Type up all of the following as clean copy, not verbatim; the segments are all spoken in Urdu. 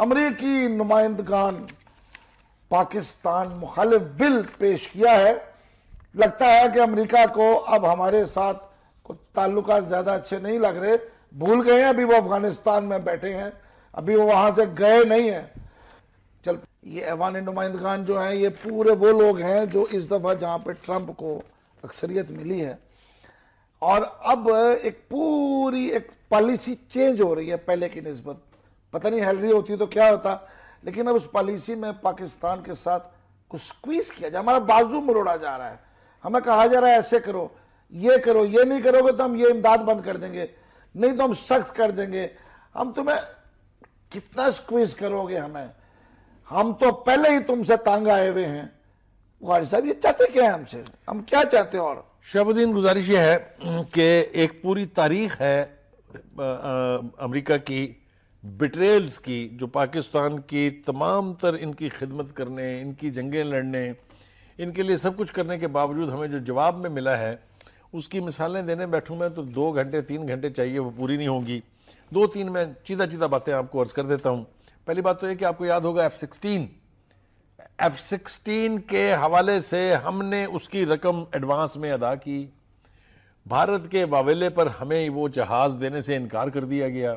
امریکی نمائندگان پاکستان مخالف بل پیش کیا ہے. لگتا ہے کہ امریکہ کو اب ہمارے ساتھ تعلقات زیادہ اچھے نہیں لگ رہے. بھول گئے ہیں ابھی وہ افغانستان میں بیٹھے ہیں, ابھی وہ وہاں سے گئے نہیں ہیں. چل یہ ایوان نمائندگان جو ہیں یہ پورے وہ لوگ ہیں جو اس دفعہ جہاں پہ ٹرمپ کو اکثریت ملی ہے, اور اب ایک پوری ایک پالیسی چینج ہو رہی ہے پہلے کی نسبت. پتہ نہیں ہیلری ہوتی تو کیا ہوتا, لیکن اب اس پالیسی میں پاکستان کے ساتھ کچھ سکویز کیا جائے. ہمارا بازو مروڑا جا رہا ہے, ہمیں کہا جا رہا ہے ایسے کرو, یہ نہیں کرو گے تو ہم یہ امداد بند کر دیں گے, نہیں تو ہم سخت کر دیں گے. ہم تمہیں کتنا سکویز کرو گے ہمیں, ہم تو پہلے ہی تم سے تانگ آئے ہوئے ہیں. بخاری صاحب یہ چاہتے کیا ہیں ہم سے, ہم کیا چاہتے ہیں؟ اور شہاب الدین گزارش یہ ہے کہ ایک پوری تاریخ ہے امریکہ کی بٹریلز کی, جو پاکستان کی تمام تر ان کی خدمت کرنے, ان کی جنگیں لڑنے, ان کے لیے سب کچھ کرنے کے باوجود ہمیں جو جواب میں ملا ہے اس کی مثالیں دینے بیٹھوں میں تو 2 گھنٹے 3 گھنٹے چاہیے, وہ پوری نہیں ہوں گی. 2-3 میں چیدہ باتیں آپ کو عرض کر دیتا ہوں. پہلی بات تو یہ کہ آپ کو یاد ہوگا F-16 کے حوالے سے ہم نے اس کی رقم ایڈوانس میں ادا کی. بھارت کے واویلے پر ہمیں وہ جہاز دینے سے انکار کر دیا گیا.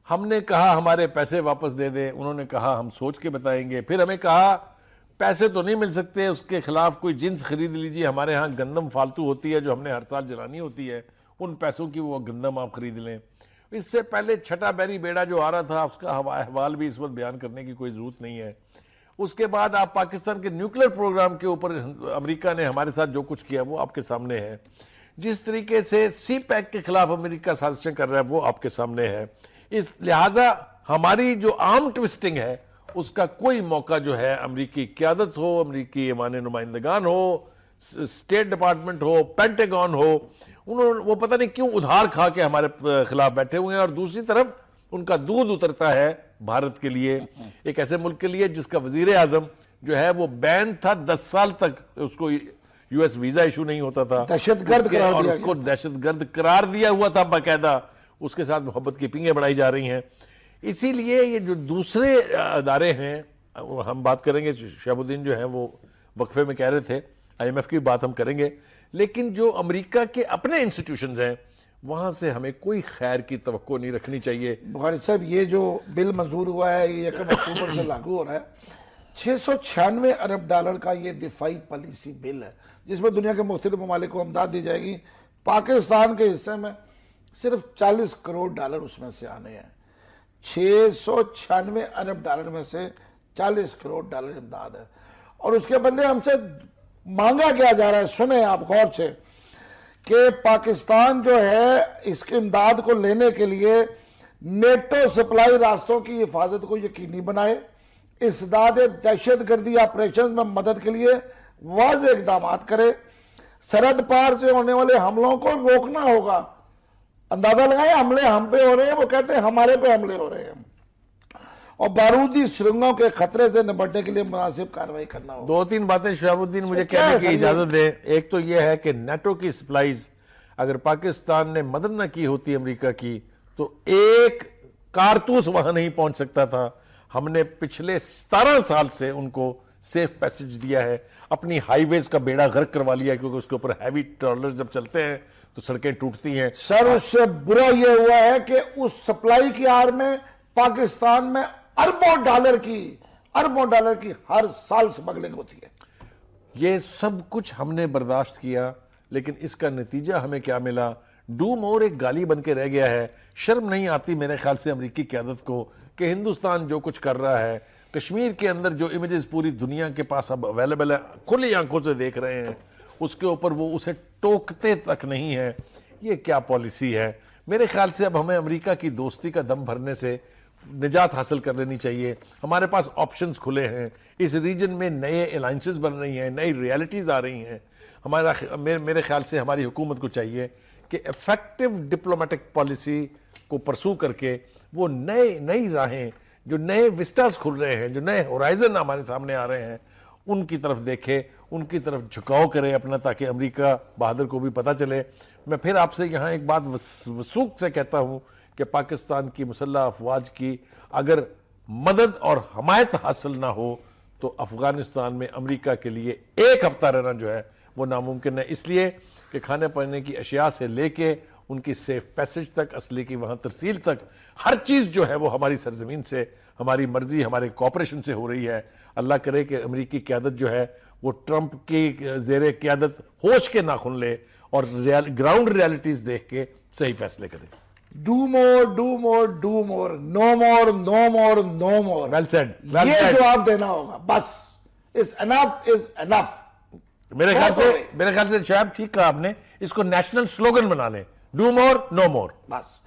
ہم نے کہا ہمارے پیسے واپس دے دیں, انہوں نے کہا ہم سوچ کے بتائیں گے. پھر ہمیں کہا پیسے تو نہیں مل سکتے, اس کے خلاف کوئی جنس خرید لیجیے, ہمارے ہاں گندم فالتو ہوتی ہے جو ہم نے ہر سال جلانی ہوتی ہے, ان پیسوں کی وہ گندم آپ خرید لیں. اس سے پہلے چھٹا بیری بیڑا جو آ رہا تھا اس کا احوال بھی اس وقت بیان کرنے کی کوئی ضرورت نہیں ہے. اس کے بعد آپ پاکستان کے نیوکلیر پروگرام کے اوپر امریکہ نے ہمارے ساتھ جو کچھ کیا وہ آپ کے سامنے ہے. جس طریقے سے سی پیک کے خلاف امریکہ سازشیں کر رہا ہے وہ آپ کے سامنے ہے. اس لہٰذا ہماری جو عام ٹوسٹنگ ہے اس کا کوئی موقع جو ہے امریکی قیادت ہو, امریکی ایوان نمائندگان ہو, اسٹیٹ ڈپارٹمنٹ ہو, پینٹاگون ہو, وہ پتہ نہیں کیوں ادھار کھا کے ہمارے خلاف بیٹھے ہوئے ہیں. اور دوسری طرف ان کا دودھ اترتا ہے بھارت کے لیے, ایک ایسے ملک کے لیے جس کا وزیر اعظم جو ہے وہ بین تھا 10 سال تک, اس کو یو ایس ویزا ایشو نہیں ہوتا تھا, دہشت گرد قرار اور دیا اس کو دہشت گرد قرار دیا ہوا تھا باقاعدہ. اس کے ساتھ محبت کی پنگیں بڑھائی جا رہی ہیں. اسی لیے یہ جو دوسرے ادارے ہیں, ہم بات کریں گے, شہاب الدین جو ہیں وہ وقفے میں کہہ رہے تھے IMF کی بات ہم کریں گے, لیکن جو امریکہ کے اپنے انسٹیٹیوشنز ہیں وہاں سے ہمیں کوئی خیر کی توقع نہیں رکھنی چاہیے. بخاری صاحب یہ جو بل منظور ہوا ہے یہ 1 اکتوبر سے لاگو ہو رہا ہے. 696 ارب ڈالر کا یہ دفاعی پالیسی بل ہے جس میں دنیا کے مختلف ممالک کو امداد دی جائے گی. پاکستان کے حصے میں صرف 40 کروڑ ڈالر اس میں سے آنے ہیں. 696 ارب ڈالر میں سے 40 کروڑ ڈالر امداد ہے, اور اس کے بدلے ہم سے مانگا کیا جا رہا ہے. سنیں آپ غور سے کہ پاکستان جو ہے اس کی امداد کو لینے کے لیے نیٹو سپلائی راستوں کی حفاظت کو یقینی بنائے, اسداد دہشت گردی آپریشن میں مدد کے لیے واضح اقدامات کرے, سرحد پار سے ہونے والے حملوں کو روکنا ہوگا. اندازہ لگائیں, حملے ہم پہ ہو رہے ہیں, وہ کہتے ہیں ہمارے پہ حملے ہو رہے ہیں, اور بارودی سرنگوں کے خطرے سے نمٹنے کے لیے مناسب کارروائی کرنا ہوگا. 2-3 باتیں شہاب الدین مجھے کہنے کی اجازت دیں. ایک تو یہ ہے کہ نیٹو کی سپلائیز اگر پاکستان نے مدد نہ کی ہوتی امریکہ کی تو ایک کارتوس وہاں نہیں پہنچ سکتا تھا. ہم نے پچھلے 17 سال سے ان کو سیف پیسج دیا ہے, اپنی ہائی ویز کا بیڑا غرق کروا لیا, کیونکہ اس کے اوپر ہیوی ٹرالرز جب چلتے ہیں تو سڑکیں ٹوٹتی ہیں. سر اس سے برا یہ ہوا ہے کہ اس سپلائی کی آڑ میں پاکستان میں اربوں ڈالر کی ہر سال سمگلنگ ہوتی ہے. یہ سب کچھ ہم نے برداشت کیا, لیکن اس کا نتیجہ ہمیں کیا ملا؟ ڈو مور ایک گالی بن کے رہ گیا ہے. شرم نہیں آتی میرے خیال سے امریکی قیادت کو کہ ہندوستان جو کچھ کر رہا ہے, کشمیر کے اندر جو امیجز پوری دنیا کے پاس اب اویلیبل ہے, کھلی آنکھوں سے دیکھ رہے ہیں, اس کے اوپر وہ اسے ٹوکتے تک نہیں ہے. یہ کیا پالیسی ہے؟ میرے خیال سے اب ہمیں امریکہ کی دوستی کا دم بھرنے سے نجات حاصل کر لینی چاہیے. ہمارے پاس آپشنز کھلے ہیں, اس ریجن میں نئے الائنسز بن رہی ہیں, نئی ریالٹیز آ رہی ہیں. میرے خیال سے ہماری حکومت کو چاہیے کہ ایفیکٹو ڈپلومیٹک پالیسی کو پرسو کر کے وہ نئی راہیں, جو نئے وسٹاز کھل رہے ہیں, جو نئے ہورائزن ہمارے سامنے آ رہے ہیں, ان کی طرف دیکھے, ان کی طرف جھکاؤ کرے اپنا, تاکہ امریکہ بہادر کو بھی پتہ چلے. میں پھر آپ سے یہاں ایک بات وثوق سے کہتا ہوں کہ پاکستان کی مسلح افواج کی اگر مدد اور حمایت حاصل نہ ہو تو افغانستان میں امریکہ کے لیے ایک ہفتہ رہنا جو ہے وہ ناممکن ہے، اس لیے کہ کھانے پینے کی اشیاء سے لے کے ان کی سیف پیسج تک، اسلحے کی وہاں ترسیل تک، ہر چیز جو ہے وہ ہماری سرزمین سے، ہماری مرضی، ہمارے کوپریشن سے ہو رہی ہے۔ اللہ کرے کہ امریکی قیادت جو ہے وہ ٹرمپ کی زیر قیادت ہوش کے ناخن لے اور گراؤنڈ ریالٹیز دیکھ کے صحیح فیصلے کرے۔ Do more, do more, do more. No more, no more, no more. Well said. Well یہ said. جواب دینا ہوگا بس. Is enough is enough. میرے خیال سے شعیب ٹھیک کہا آپ نے، اس کو نیشنل سلوگن بنا لیں، ڈو مور نو مور۔ بس